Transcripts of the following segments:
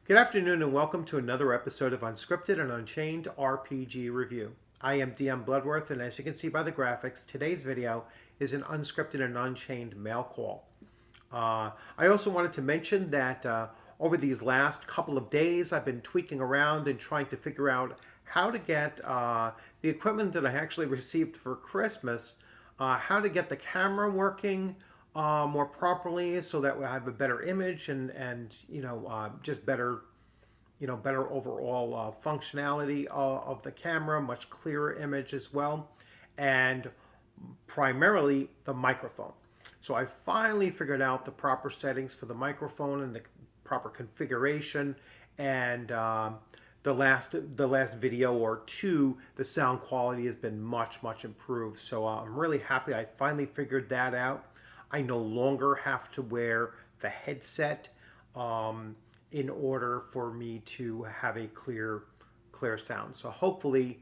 Good afternoon and welcome to another episode of Unscripted and Unchained RPG Review. I am DM Bluddworth, and as you can see by the graphics, today's video is an unscripted and unchained mail call. I also wanted to mention that over these last couple of days I've been tweaking around and trying to figure out how to get the equipment that I actually received for Christmas, how to get the camera working more properly so that I have a better image and just better better overall functionality of the camera, much clearer image as well, and primarily the microphone. So I finally figured out the proper settings for the microphone and the proper configuration, and the last video or two, the sound quality has been much improved. So I'm really happy I finally figured that out. I no longer have to wear the headset in order for me to have a clear sound. So hopefully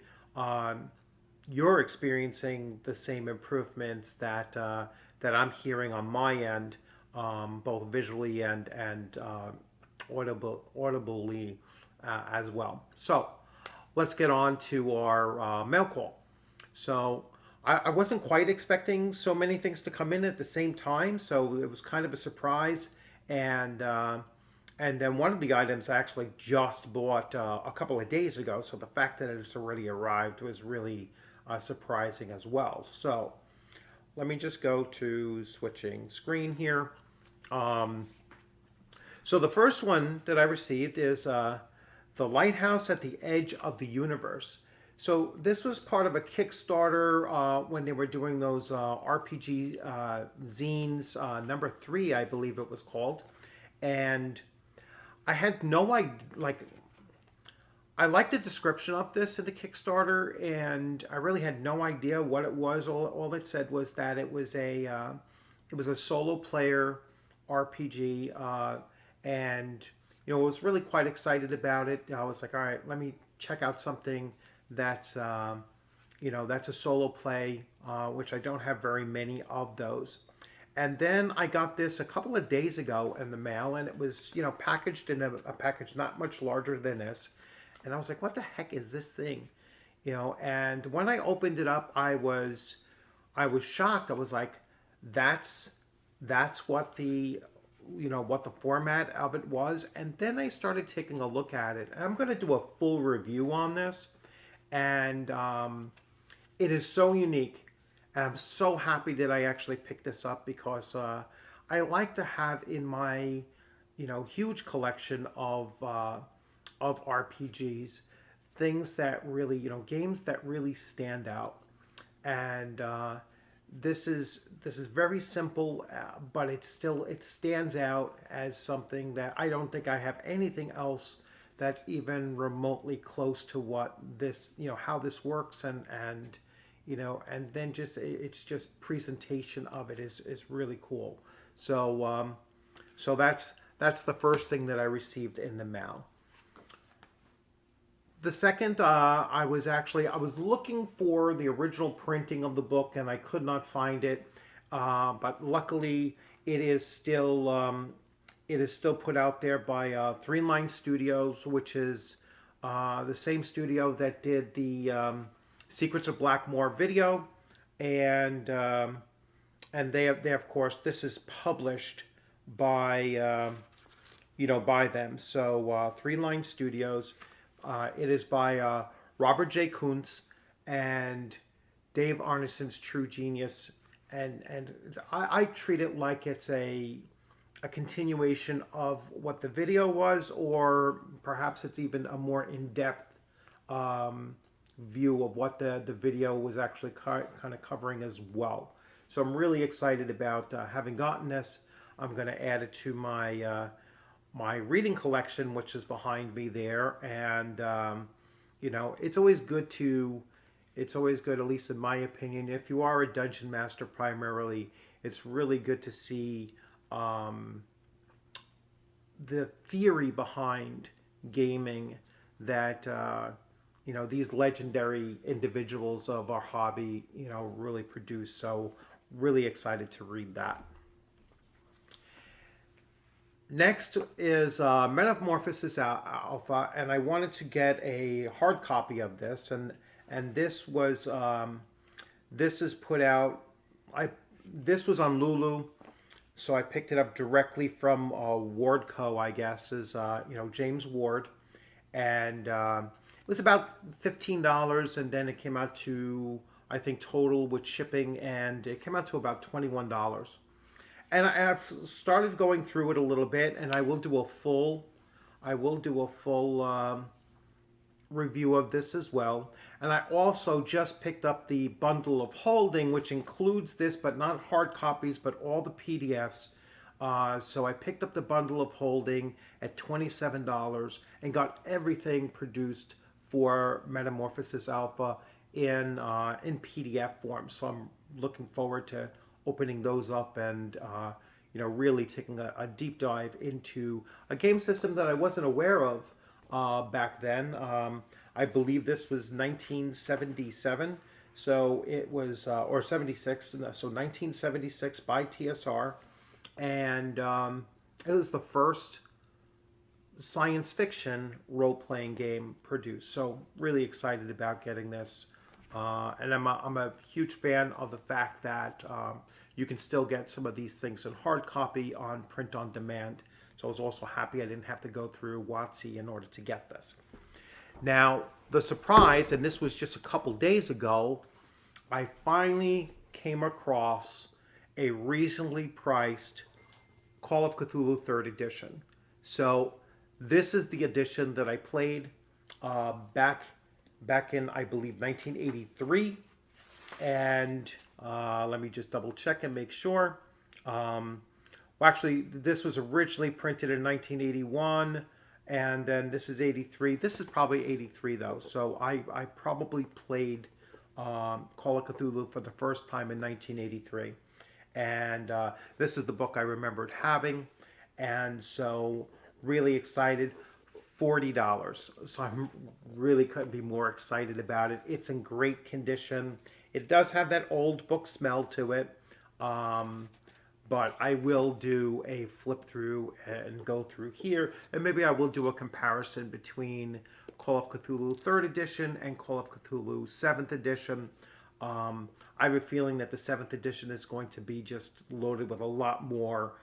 you're experiencing the same improvements that I'm hearing on my end, both visually and audibly as well. So let's get on to our mail call. So I wasn't quite expecting so many things to come in at the same time, so it was kind of a surprise. And then one of the items I actually just bought a couple of days ago, so the fact that it's already arrived was really surprising as well. So let me just go to switching screen here. So the first one that I received is the Lighthouse at the Edge of the Universe. So this was part of a Kickstarter when they were doing those RPG zines, number 3, I believe it was called. And I had no idea, I liked the description of this in the Kickstarter, and I really had no idea what it was. All it said was that it was a solo player RPG, and I was really quite excited about it. I was like, all right, let me check out something that's that's a solo play, which I don't have very many of those. And then I got this a couple of days ago in the mail, and it was packaged in a package not much larger than this. And I was like, what the heck is this thing? And when I opened it up, I was shocked. I was like, that's what the what the format of it was. And then I started taking a look at it. And I'm going to do a full review on this, and it is so unique. And I'm so happy that I actually picked this up because I like to have in my huge collection of RPGs things that really games that really stand out. And this is very simple, but it stands out as something that I don't think I have anything else that's even remotely close to what this how this works, and and then it's just presentation of it is really cool. So so that's the first thing that I received in the mail. The second, I was looking for the original printing of the book, and I could not find it. But luckily, it is still put out there by Three Line Studios, which is the same studio that did the Secrets of Blackmoor video, and they of course, this is published by by them. So Three Line Studios. It is by Robert J. Kuntz and Dave Arneson's True Genius, and I treat it like it's a continuation of what the video was, or perhaps it's even a more in-depth view of what the video was actually kind of covering as well. So I'm really excited about having gotten this. I'm going to add it to my my reading collection, which is behind me there. And it's always good, at least in my opinion, if you are a dungeon master primarily, it's really good to see the theory behind gaming that these legendary individuals of our hobby really produce. So really excited to read that. Next is Metamorphosis Alpha, and I wanted to get a hard copy of this, and this is put out. I This was on Lulu, so I picked it up directly from Ward Co. I guess is James Ward, and it was about $15, and then it came out to, I think, total with shipping, and it came out to about $21. And I've started going through it a little bit, and I will do a full review of this as well. And I also just picked up the bundle of holding, which includes this, but not hard copies, but all the PDFs. So I picked up the bundle of holding at $27 and got everything produced for Metamorphosis Alpha in PDF form. So I'm looking forward to opening those up and really taking a deep dive into a game system that I wasn't aware of back then. I believe this was 1977, so it was or 76, so 1976 by TSR, and it was the first science fiction role-playing game produced. So really excited about getting this. And I'm a huge fan of the fact that you can still get some of these things in hard copy on print on demand. So I was also happy I didn't have to go through WotC in order to get this. Now, the surprise, and this was just a couple days ago, I finally came across a reasonably priced Call of Cthulhu 3rd edition. So this is the edition that I played back in, I believe, 1983. And let me just double check and make sure. Well, actually, this was originally printed in 1981, and then this is 83. This is probably 83, though. So I probably played Call of Cthulhu for the first time in 1983. And this is the book I remembered having. And so really excited. $40. So I really couldn't be more excited about it. It's in great condition. It does have that old book smell to it. But I will do a flip through and go through here. And maybe I will do a comparison between Call of Cthulhu 3rd edition and Call of Cthulhu 7th edition. I have a feeling that the 7th edition is going to be just loaded with a lot more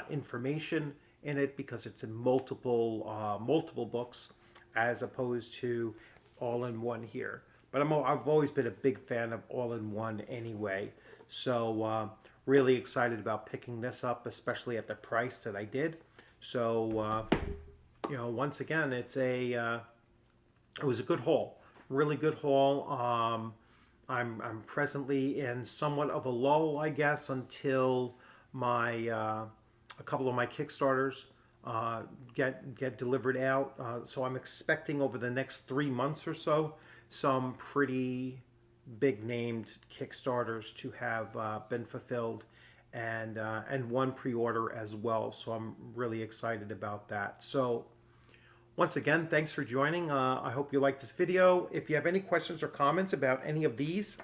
information in it because it's in multiple books as opposed to all in one here. But I've always been a big fan of all in one anyway. So really excited about picking this up, especially at the price that I did. So once again, it was a good haul, really good haul. I'm presently in somewhat of a lull, I guess, until a couple of my Kickstarters get delivered out. So I'm expecting over the next 3 months or so some pretty big named Kickstarters to have been fulfilled, and one pre-order as well. So I'm really excited about that. So once again, thanks for joining. I hope you liked this video. If you have any questions or comments about any of these,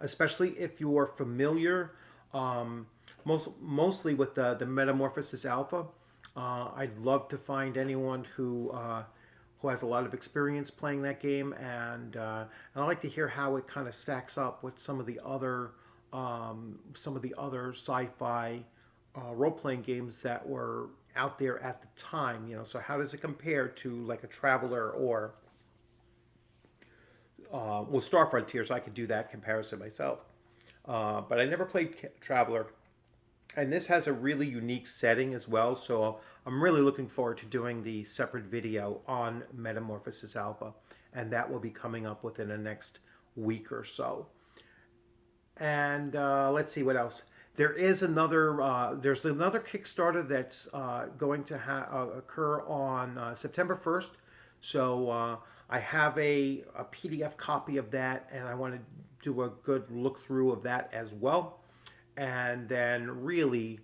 especially if you are familiar mostly with the Metamorphosis Alpha, I'd love to find anyone who has a lot of experience playing that game, and I'd like to hear how it kind of stacks up with some of the other sci-fi role-playing games that were out there at the time. So how does it compare to like a Traveler or Star Frontiers? I could do that comparison myself, but I never played Traveler. And this has a really unique setting as well, so I'm really looking forward to doing the separate video on Metamorphosis Alpha, and that will be coming up within the next week or so. And let's see what else. There's another Kickstarter that's going to occur on September 1st. So I have a PDF copy of that, and I want to do a good look through of that as well. And then really,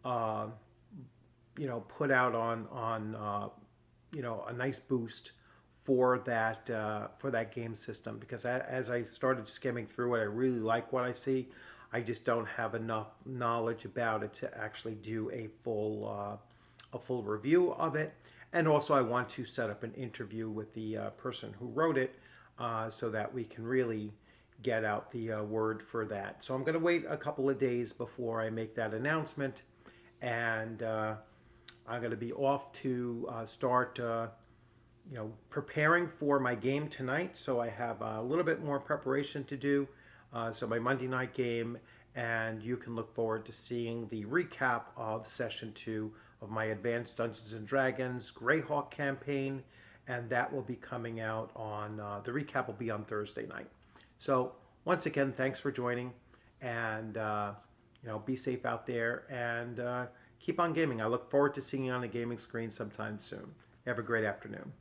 put out on a nice boost for that game system, because as I started skimming through it, I really like what I see. I just don't have enough knowledge about it to actually do a full review of it. And also, I want to set up an interview with the person who wrote it so that we can really get out the word for that. So I'm going to wait a couple of days before I make that announcement, and I'm going to be off to start, preparing for my game tonight. So I have a little bit more preparation to do. So my Monday night game, and you can look forward to seeing the recap of session 2 of my Advanced Dungeons and Dragons Greyhawk campaign, and that will be coming out on the recap will be on Thursday night. So once again, thanks for joining, and be safe out there, and keep on gaming. I look forward to seeing you on a gaming screen sometime soon. Have a great afternoon.